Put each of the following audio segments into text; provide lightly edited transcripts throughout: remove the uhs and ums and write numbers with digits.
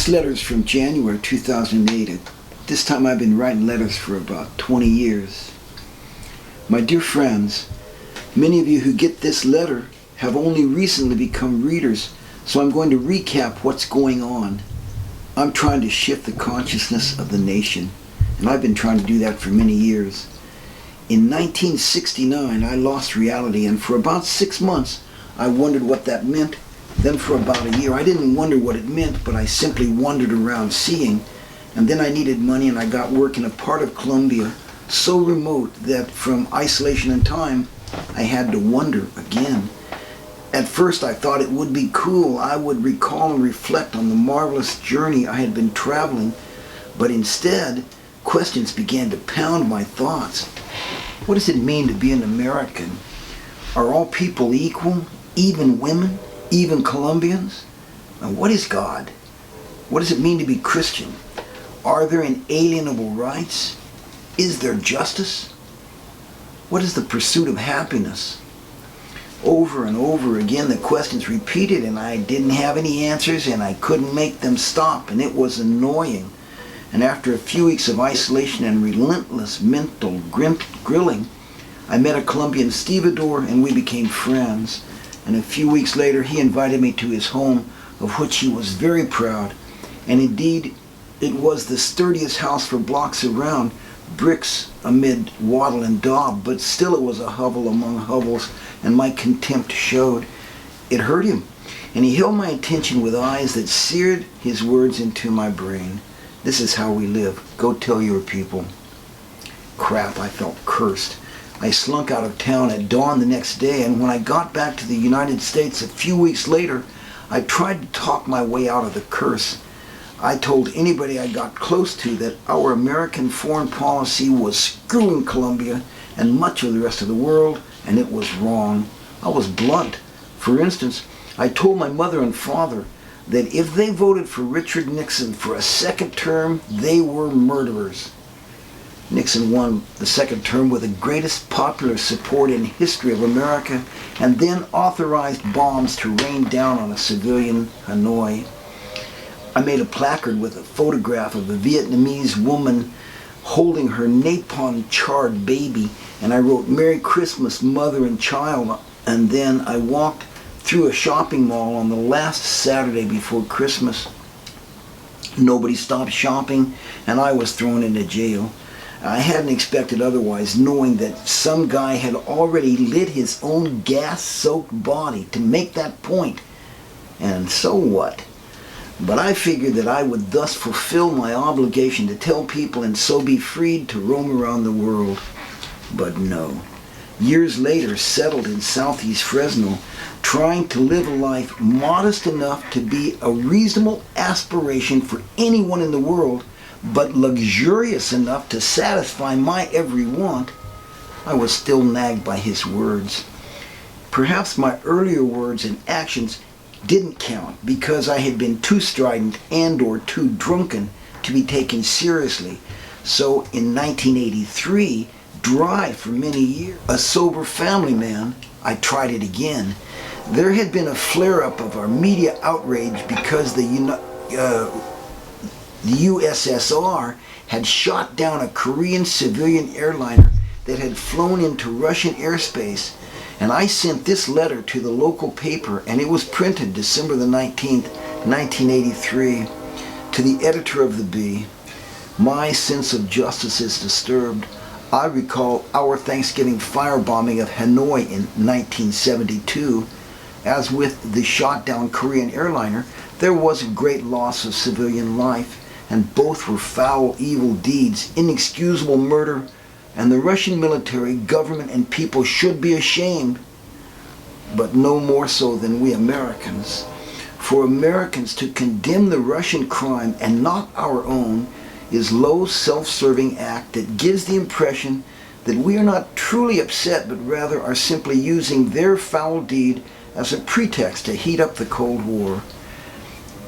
This letter is from January 2008. At this time I've been writing letters for about 20 years. My dear friends, many of you who get this letter have only recently become readers, so I'm going to recap what's going on. I'm trying to shift the consciousness of the nation, and I've been trying to do that for many years. In 1969, I lost reality, and for about 6 months, I wondered what that meant. Then for about a year, I didn't wonder what it meant, but I simply wandered around seeing. And then I needed money, and I got work in a part of Colombia so remote that from isolation and time, I had to wonder again. At first, I thought it would be cool. I would recall and reflect on the marvelous journey I had been traveling, but instead, questions began to pound my thoughts. What does it mean to be an American? Are all people equal, even women, even Colombians? Now, what is God? What does it mean to be Christian? Are there inalienable rights? Is there justice? What is the pursuit of happiness? Over and over again the questions repeated, and I didn't have any answers, and I couldn't make them stop, and it was annoying. And after a few weeks of isolation and relentless mental grilling, I met a Colombian stevedore, and we became friends. And a few weeks later, he invited me to his home, of which he was very proud. And indeed, it was the sturdiest house for blocks around, bricks amid wattle and daub, but still it was a hovel among hovels, and my contempt showed. It hurt him, and he held my attention with eyes that seared his words into my brain. This is how we live. Go tell your people. Crap, I felt cursed. I slunk out of town at dawn the next day, and when I got back to the United States a few weeks later, I tried to talk my way out of the curse. I told anybody I got close to that our American foreign policy was screwing Colombia and much of the rest of the world, and it was wrong. I was blunt. For instance, I told my mother and father that if they voted for Richard Nixon for a second term, they were murderers. Nixon won the second term with the greatest popular support in history of America, and then authorized bombs to rain down on a civilian Hanoi. I made a placard with a photograph of a Vietnamese woman holding her napalm-charred baby, and I wrote, "Merry Christmas, Mother and Child," and then I walked through a shopping mall on the last Saturday before Christmas. Nobody stopped shopping, and I was thrown into jail. I hadn't expected otherwise, knowing that some guy had already lit his own gas-soaked body to make that point. And so what? But I figured that I would thus fulfill my obligation to tell people and so be freed to roam around the world. But no. Years later, settled in southeast Fresno, trying to live a life modest enough to be a reasonable aspiration for anyone in the world, but luxurious enough to satisfy my every want, I was still nagged by his words. Perhaps my earlier words and actions didn't count because I had been too strident and or too drunken to be taken seriously. So in 1983, dry for many years, a sober family man, I tried it again. There had been a flare-up of our media outrage because the USSR had shot down a Korean civilian airliner that had flown into Russian airspace, and I sent this letter to the local paper, and it was printed December the 19th, 1983, to the editor of the Bee. My sense of justice is disturbed. I recall our Thanksgiving firebombing of Hanoi in 1972. As with the shot-down Korean airliner, there was a great loss of civilian life, and both were foul, evil deeds, inexcusable murder, and the Russian military, government, and people should be ashamed, but no more so than we Americans. For Americans to condemn the Russian crime and not our own is low, self-serving act that gives the impression that we are not truly upset, but rather are simply using their foul deed as a pretext to heat up the Cold War.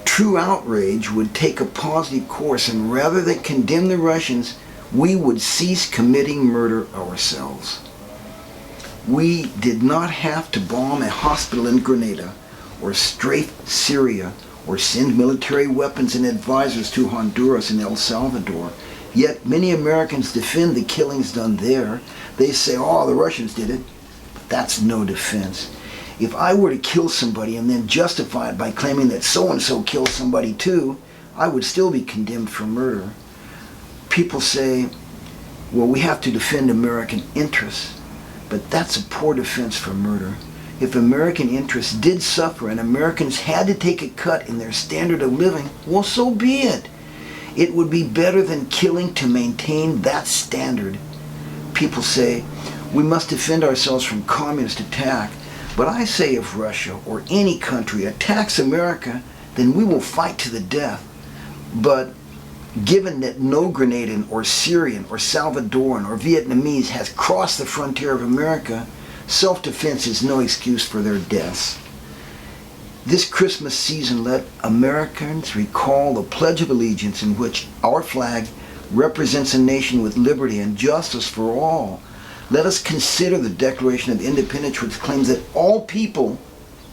True outrage would take a positive course, and rather than condemn the Russians, we would cease committing murder ourselves. We did not have to bomb a hospital in Grenada, or strafe Syria, or send military weapons and advisors to Honduras and El Salvador. Yet many Americans defend the killings done there. They say, oh, the Russians did it. But that's no defense. If I were to kill somebody and then justify it by claiming that so-and-so killed somebody too, I would still be condemned for murder. People say, well, we have to defend American interests. But that's a poor defense for murder. If American interests did suffer and Americans had to take a cut in their standard of living, well, so be it. It would be better than killing to maintain that standard. People say, we must defend ourselves from communist attack. But I say if Russia or any country attacks America, then we will fight to the death. But given that no Grenadian or Syrian or Salvadoran or Vietnamese has crossed the frontier of America, self-defense is no excuse for their deaths. This Christmas season, let Americans recall the Pledge of Allegiance, in which our flag represents a nation with liberty and justice for all. Let us consider the Declaration of Independence, which claims that all people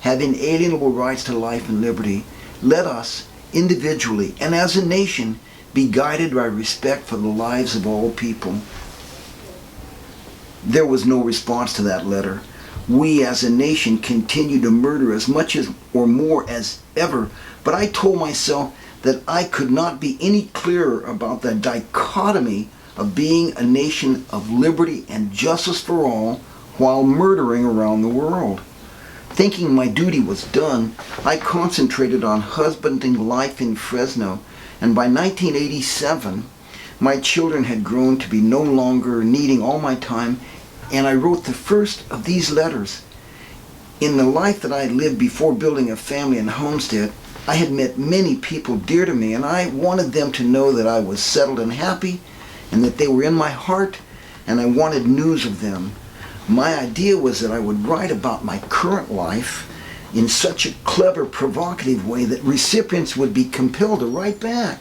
have inalienable rights to life and liberty. Let us, individually and as a nation, be guided by respect for the lives of all people. There was no response to that letter. We as a nation continue to murder as much as or more as ever, but I told myself that I could not be any clearer about the dichotomy of being a nation of liberty and justice for all while murdering around the world. Thinking my duty was done, I concentrated on husbanding life in Fresno, and by 1987, my children had grown to be no longer needing all my time, and I wrote the first of these letters. In the life that I had lived before building a family and homestead, I had met many people dear to me, and I wanted them to know that I was settled and happy, and that they were in my heart, and I wanted news of them. My idea was that I would write about my current life in such a clever, provocative way that recipients would be compelled to write back.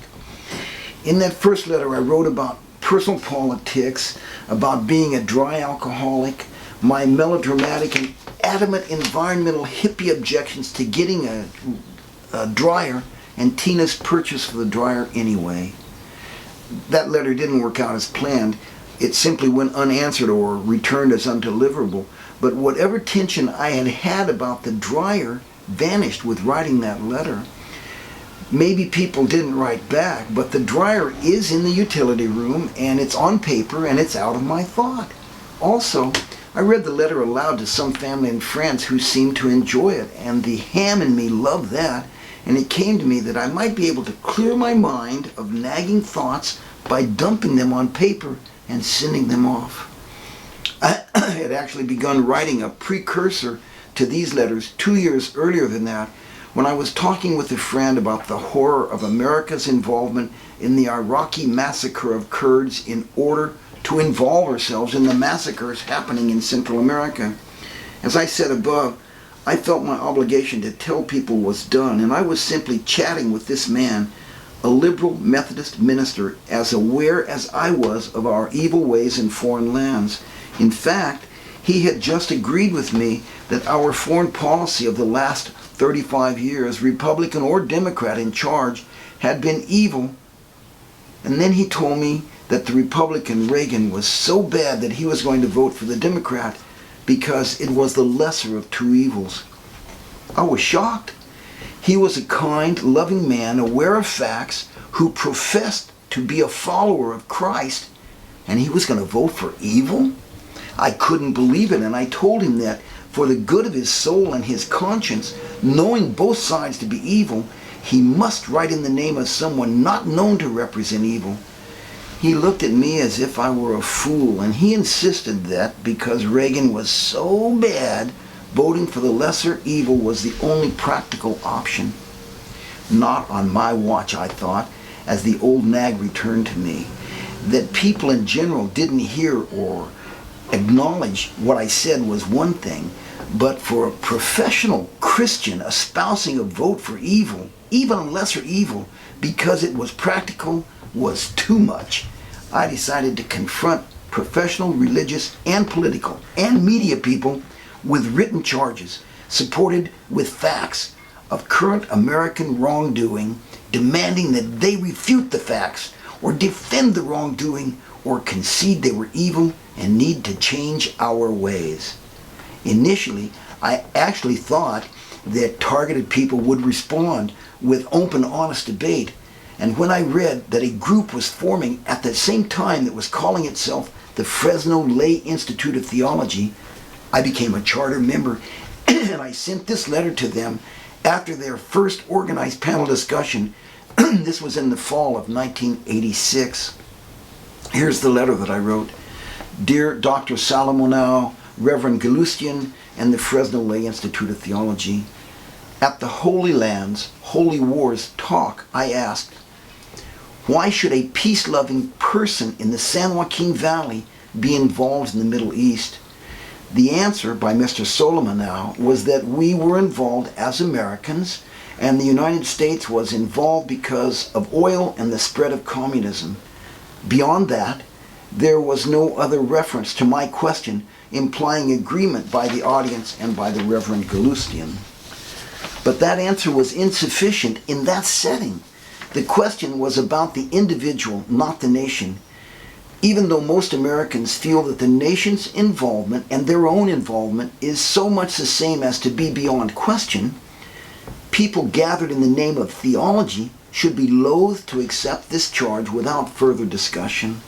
In that first letter, I wrote about personal politics, about being a dry alcoholic, my melodramatic and adamant environmental hippie objections to getting a dryer, and Tina's purchase for the dryer anyway. That letter didn't work out as planned. It simply went unanswered or returned as undeliverable. But whatever tension I had had about the dryer vanished with writing that letter. Maybe people didn't write back, but the dryer is in the utility room, and it's on paper, and it's out of my thought. Also, I read the letter aloud to some family and friends who seemed to enjoy it, and the ham in me loved that, and it came to me that I might be able to clear my mind of nagging thoughts by dumping them on paper and sending them off. I had actually begun writing a precursor to these letters 2 years earlier than that, when I was talking with a friend about the horror of America's involvement in the Iraqi massacre of Kurds in order to involve ourselves in the massacres happening in Central America. As I said above, I felt my obligation to tell people was done, and I was simply chatting with this man, a liberal Methodist minister, as aware as I was of our evil ways in foreign lands. In fact, he had just agreed with me that our foreign policy of the last 35 years, Republican or Democrat in charge, had been evil. And then he told me that the Republican Reagan was so bad that he was going to vote for the Democrat because it was the lesser of two evils. I was shocked. He was a kind, loving man, aware of facts, who professed to be a follower of Christ, and he was going to vote for evil? I couldn't believe it, and I told him that for the good of his soul and his conscience, knowing both sides to be evil, he must write in the name of someone not known to represent evil. He looked at me as if I were a fool, and he insisted that because Reagan was so bad, voting for the lesser evil was the only practical option. Not on my watch, I thought, as the old nag returned to me. That people in general didn't hear or acknowledge what I said was one thing, but for a professional Christian espousing a vote for evil, even a lesser evil, because it was practical, was too much. I decided to confront professional, religious, and political, and media people with written charges, supported with facts. of current American wrongdoing, demanding that they refute the facts or defend the wrongdoing or concede they were evil and need to change our ways. Initially, I actually thought that targeted people would respond with open, honest debate. And when I read that a group was forming at the same time that was calling itself the Fresno Lay Institute of Theology, I became a charter member and I sent this letter to them after their first organized panel discussion. This was in the fall of 1986. Here's the letter that I wrote. Dear Dr. Salomonow, Reverend Galustian, and the Fresno Lay Institute of Theology, at the Holy Lands, Holy Wars talk, I asked, why should a peace-loving person in the San Joaquin Valley be involved in the Middle East? The answer by Mr. Solomonow was that we were involved as Americans, and the United States was involved because of oil and the spread of communism. Beyond that, there was no other reference to my question, implying agreement by the audience and by the Reverend Galustian. But that answer was insufficient in that setting. The question was about the individual, not the nation. Even though most Americans feel that the nation's involvement and their own involvement is so much the same as to be beyond question, people gathered in the name of theology should be loath to accept this charge without further discussion.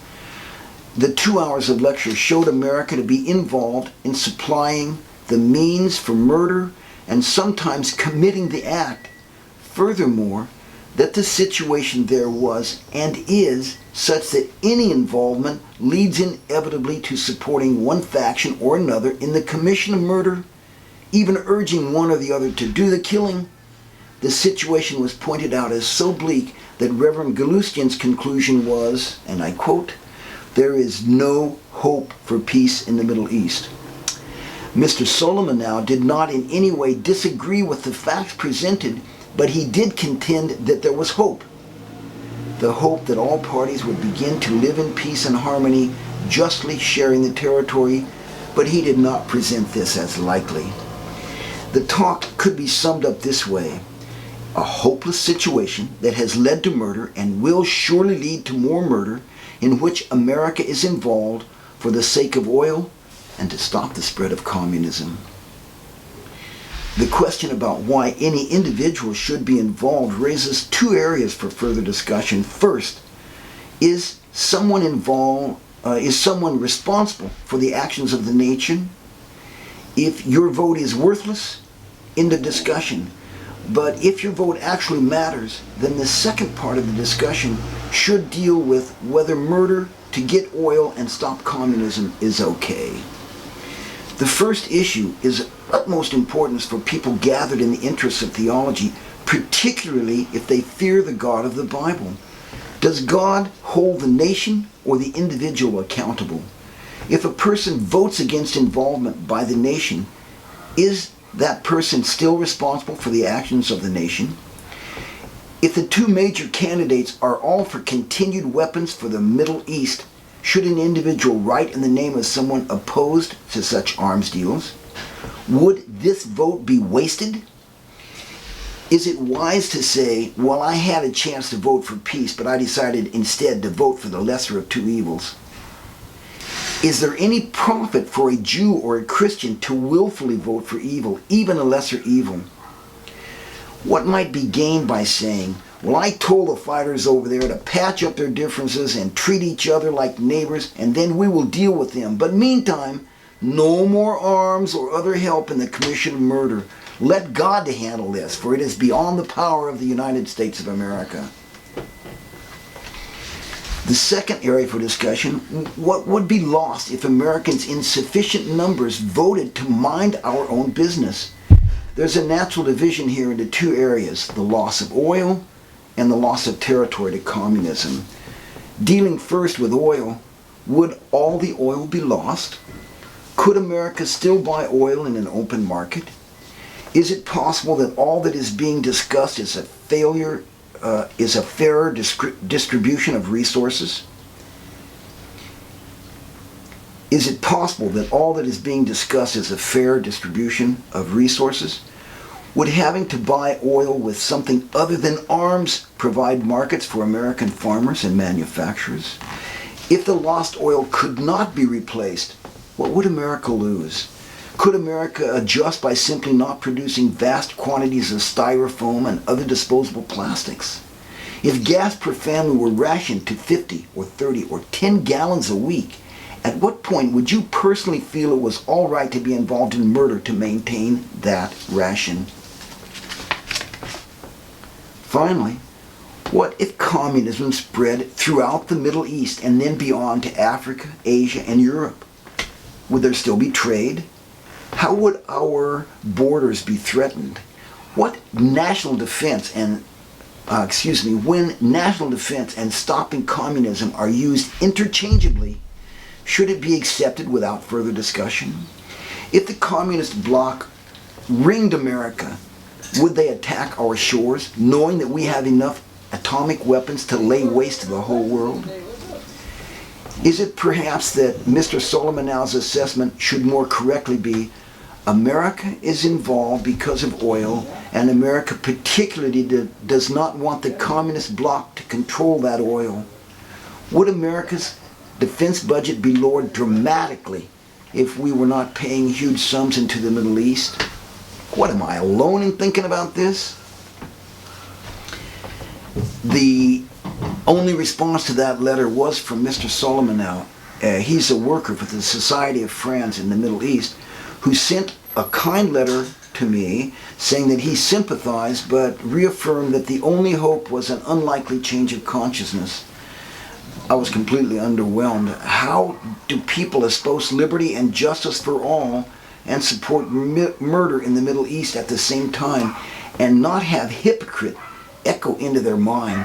The 2 hours of lecture showed America to be involved in supplying the means for murder and sometimes committing the act. Furthermore, that the situation there was and is such that any involvement leads inevitably to supporting one faction or another in the commission of murder, even urging one or the other to do the killing. The situation was pointed out as so bleak that Reverend Galustian's conclusion was, and I quote, there is no hope for peace in the Middle East. Mr. Solomonow did not in any way disagree with the facts presented, but he did contend that there was hope. The hope that all parties would begin to live in peace and harmony, justly sharing the territory, but he did not present this as likely. The talk could be summed up this way. A hopeless situation that has led to murder and will surely lead to more murder, in which America is involved for the sake of oil and to stop the spread of communism. The question about why any individual should be involved raises two areas for further discussion. First, is someone responsible for the actions of the nation? If your vote is worthless, end of discussion. But if your vote actually matters, then the second part of the discussion should deal with whether murder to get oil and stop communism is okay. The first issue is of utmost importance for people gathered in the interests of theology, particularly if they fear the God of the Bible. Does God hold the nation or the individual accountable? If a person votes against involvement by the nation, is that person still responsible for the actions of the nation? If the two major candidates are all for continued weapons for the Middle East, should an individual write in the name of someone opposed to such arms deals? Would this vote be wasted? Is it wise to say, well, I had a chance to vote for peace, but I decided instead to vote for the lesser of two evils? Is there any profit for a Jew or a Christian to willfully vote for evil, even a lesser evil? What might be gained by saying, well, I told the fighters over there to patch up their differences and treat each other like neighbors, and then we will deal with them. But meantime, no more arms or other help in the commission of murder. Let God to handle this, for it is beyond the power of the United States of America. The second area for discussion, what would be lost if Americans in sufficient numbers voted to mind our own business? There's a natural division here into two areas, the loss of oil and the loss of territory to communism. Dealing first with oil, would all the oil be lost? Could America still buy oil in an open market? Is it possible that all that is being discussed is a fairer distribution of resources? Is it possible that all that is being discussed is a fair distribution of resources? Would having to buy oil with something other than arms provide markets for American farmers and manufacturers? If the lost oil could not be replaced, what would America lose? Could America adjust by simply not producing vast quantities of styrofoam and other disposable plastics? If gas per family were rationed to 50 or 30 or 10 gallons a week, at what point would you personally feel it was all right to be involved in murder to maintain that ration? Finally, what if communism spread throughout the Middle East and then beyond to Africa, Asia, and Europe? Would there still be trade? How would our borders be threatened? What national defense and when national defense and stopping communism are used interchangeably, should it be accepted without further discussion? If the communist bloc ringed America, would they attack our shores, knowing that we have enough atomic weapons to lay waste to the whole world? Is it perhaps that Mr. Solomonow's assessment should more correctly be, America is involved because of oil, and America particularly does not want the communist bloc to control that oil? Would America's defense budget be lowered dramatically if we were not paying huge sums into the Middle East? What, am I alone in thinking about this? The only response to that letter was from Mr. Solomonow. He's a worker for the Society of Friends in the Middle East, who sent a kind letter to me saying that he sympathized but reaffirmed that the only hope was an unlikely change of consciousness. I was completely underwhelmed. How do people espouse liberty and justice for all and support murder in the Middle East at the same time and not have hypocrite echo into their mind?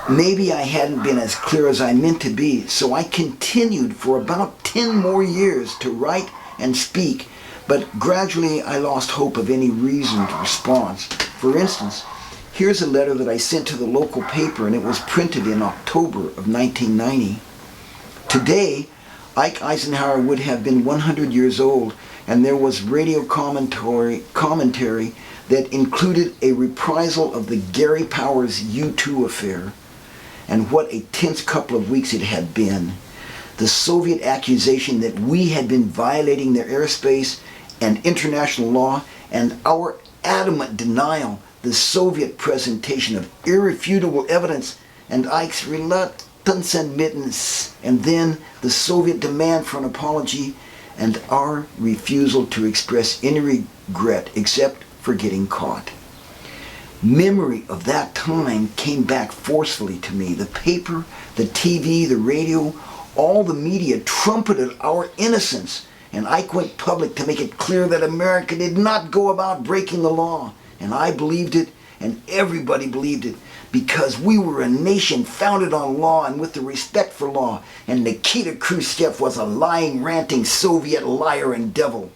Maybe I hadn't been as clear as I meant to be, so I continued for about 10 more years to write and speak, but gradually I lost hope of any reasoned response. For instance, here's a letter that I sent to the local paper, and it was printed in October of 1990. Today, Ike Eisenhower would have been 100 years old, and there was radio commentary that included a reprisal of the Gary Powers U-2 affair. And what a tense couple of weeks it had been. The Soviet accusation that we had been violating their airspace and international law, and our adamant denial, the Soviet presentation of irrefutable evidence, and Ike's reluctance admittance, and then the Soviet demand for an apology, and our refusal to express any regret except for getting caught. Memory of that time came back forcefully to me. The paper, the TV, the radio, all the media trumpeted our innocence, and Ike went public to make it clear that America did not go about breaking the law. And I believed it, and everybody believed it, because we were a nation founded on law and with the respect for law, and Nikita Khrushchev was a lying, ranting Soviet liar and devil.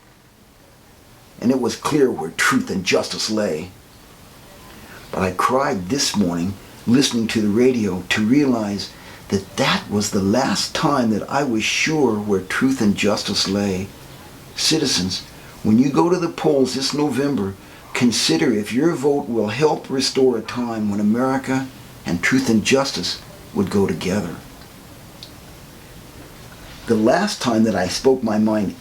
And it was clear where truth and justice lay. But I cried this morning, listening to the radio, to realize that that was the last time that I was sure where truth and justice lay. Citizens, when you go to the polls this November, consider if your vote will help restore a time when America and truth and justice would go together. The last time that I spoke my mind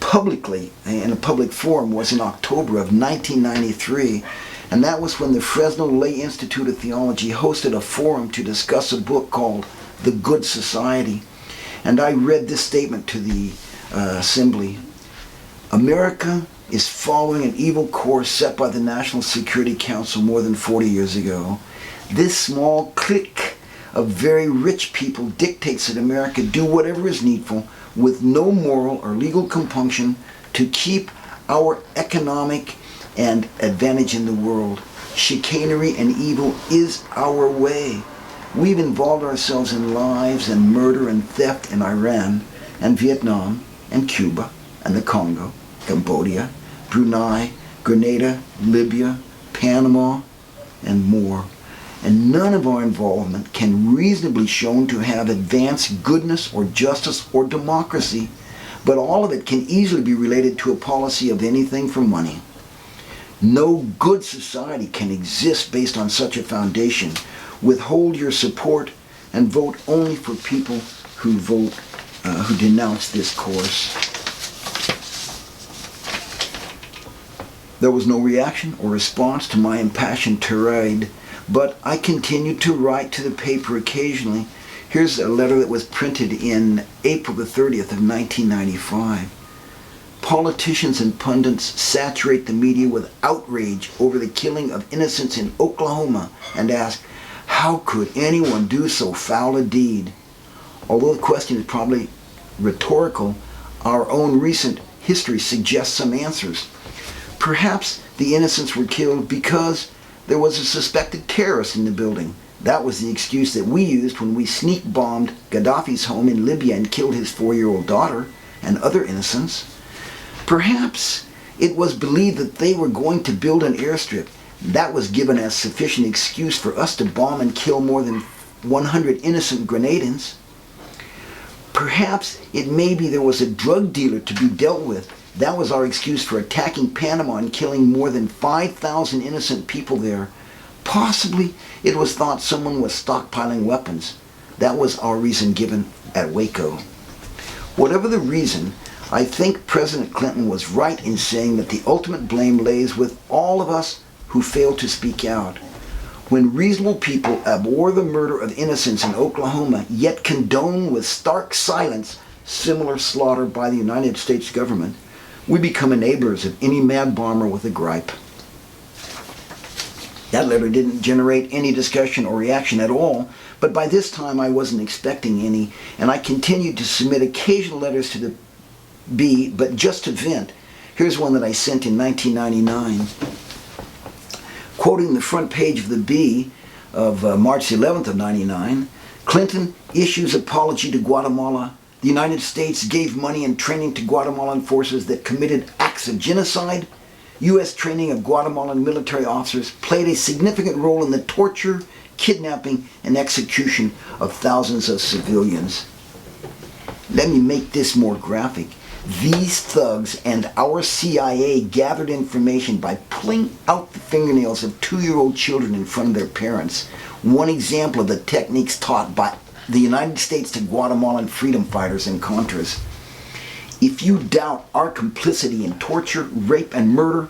publicly in a public forum was in October of 1993, and that was when the Fresno Lay Institute of Theology hosted a forum to discuss a book called The Good Society. And I read this statement to the assembly. America is following an evil course set by the National Security Council more than 40 years ago. This small clique of very rich people dictates that America do whatever is needful with no moral or legal compunction to keep our economic and advantage in the world. Chicanery and evil is our way. We've involved ourselves in lives and murder and theft in Iran and Vietnam and Cuba and the Congo, Cambodia, Brunei, Grenada, Libya, Panama, and more. And none of our involvement can reasonably shown to have advanced goodness or justice or democracy, but all of it can easily be related to a policy of anything for money. No good society can exist based on such a foundation. Withhold your support and vote only for people who denounce this course. There was no reaction or response to my impassioned tirade, but I continued to write to the paper occasionally. Here's a letter that was printed in April the 30th of 1995. Politicians and pundits saturate the media with outrage over the killing of innocents in Oklahoma and ask, how could anyone do so foul a deed? Although the question is probably rhetorical, our own recent history suggests some answers. Perhaps the innocents were killed because there was a suspected terrorist in the building. That was the excuse that we used when we sneak-bombed Gaddafi's home in Libya and killed his 4-year-old daughter and other innocents. Perhaps it was believed that they were going to build an airstrip. That was given as sufficient excuse for us to bomb and kill more than 100 innocent Grenadians. Perhaps it may be there was a drug dealer to be dealt with. That was our excuse for attacking Panama and killing more than 5,000 innocent people there. Possibly it was thought someone was stockpiling weapons. That was our reason given at Waco. Whatever the reason, I think President Clinton was right in saying that the ultimate blame lays with all of us who failed to speak out. When reasonable people abhor the murder of innocents in Oklahoma, yet condone with stark silence similar slaughter by the United States government, we become enablers of any mad bomber with a gripe. That letter didn't generate any discussion or reaction at all, but by this time I wasn't expecting any, and I continued to submit occasional letters to the Bee, but just to vent. Here's one that I sent in 1999. Quoting the front page of the Bee of March 11th of 99, Clinton issues apology to Guatemala. The United States gave money and training to Guatemalan forces that committed acts of genocide. U.S. training of Guatemalan military officers played a significant role in the torture, kidnapping, and execution of thousands of civilians. Let me make this more graphic. These thugs and our CIA gathered information by pulling out the fingernails of 2-year-old children in front of their parents. One example of the techniques taught by the United States to Guatemalan freedom fighters and Contras. If you doubt our complicity in torture, rape, and murder,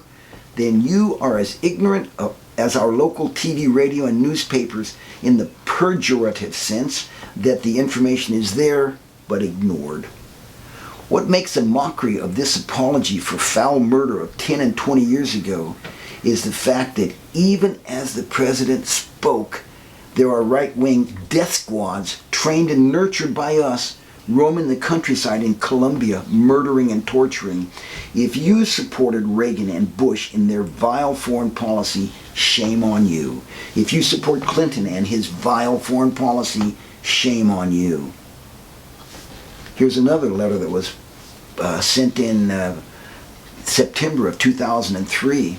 then you are as ignorant as our local TV, radio, and newspapers in the pejorative sense that the information is there but ignored. What makes a mockery of this apology for foul murder of 10 and 20 years ago is the fact that even as the president spoke, there are right-wing death squads trained and nurtured by us roaming the countryside in Colombia, murdering and torturing. If you supported Reagan and Bush in their vile foreign policy, shame on you. If you support Clinton and his vile foreign policy, shame on you. Here's another letter that was sent in September of 2003.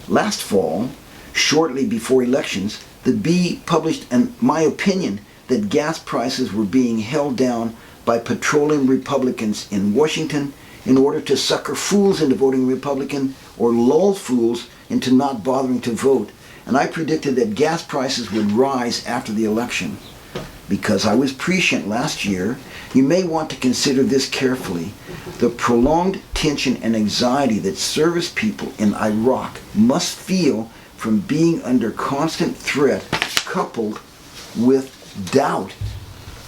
Last fall, shortly before elections, the Bee published my opinion that gas prices were being held down by petroleum Republicans in Washington in order to sucker fools into voting Republican or lull fools into not bothering to vote. And I predicted that gas prices would rise after the election. Because I was prescient last year, you may want to consider this carefully. The prolonged tension and anxiety that service people in Iraq must feel from being under constant threat, coupled with doubt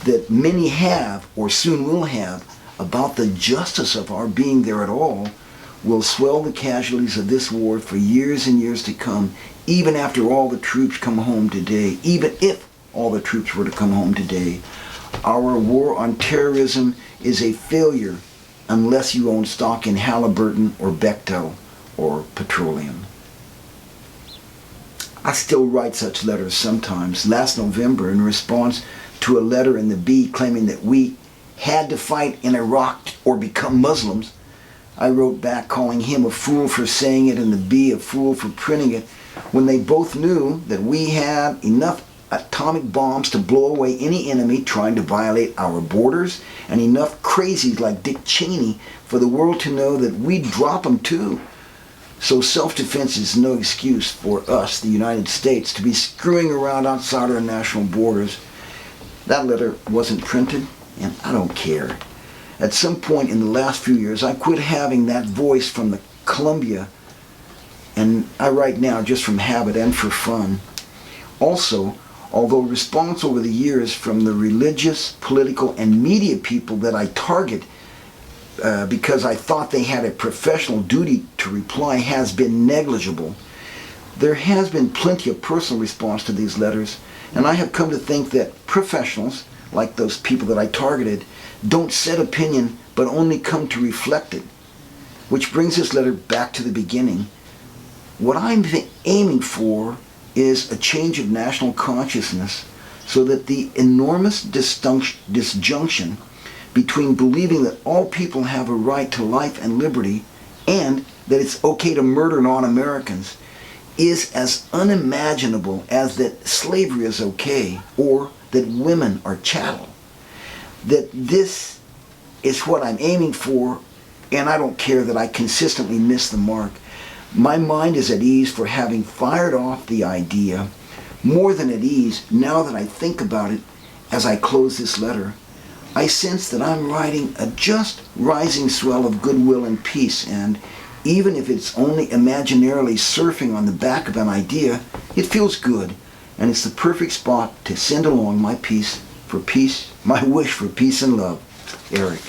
that many have or soon will have about the justice of our being there at all, will swell the casualties of this war for years and years to come, even after all the troops come home today, even if all the troops were to come home today. Our war on terrorism is a failure unless you own stock in Halliburton or Bechtel or petroleum. I still write such letters sometimes. Last November, in response to a letter in the Bee claiming that we had to fight in Iraq or become Muslims, I wrote back calling him a fool for saying it and the Bee a fool for printing it, when they both knew that we had enough atomic bombs to blow away any enemy trying to violate our borders, and enough crazies like Dick Cheney for the world to know that we'd drop them too. So self-defense is no excuse for us, the United States, to be screwing around outside our national borders. That letter wasn't printed, and I don't care. At some point in the last few years, I quit having that voice from the Columbia, and I write now just from habit and for fun. Also, although response over the years from the religious, political, and media people that I target because I thought they had a professional duty to reply has been negligible, there has been plenty of personal response to these letters, and I have come to think that professionals, like those people that I targeted, don't set opinion but only come to reflect it. Which brings this letter back to the beginning. What I'm aiming for is a change of national consciousness so that the enormous disjunction between believing that all people have a right to life and liberty and that it's okay to murder non-Americans is as unimaginable as that slavery is okay or that women are chattel. That this is what I'm aiming for, and I don't care that I consistently miss the mark. My mind is at ease for having fired off the idea, more than at ease now that I think about it as I close this letter. I sense that I'm riding a just rising swell of goodwill and peace, and even if it's only imaginarily surfing on the back of an idea, it feels good, and it's the perfect spot to send along my wish for peace and love. Eric.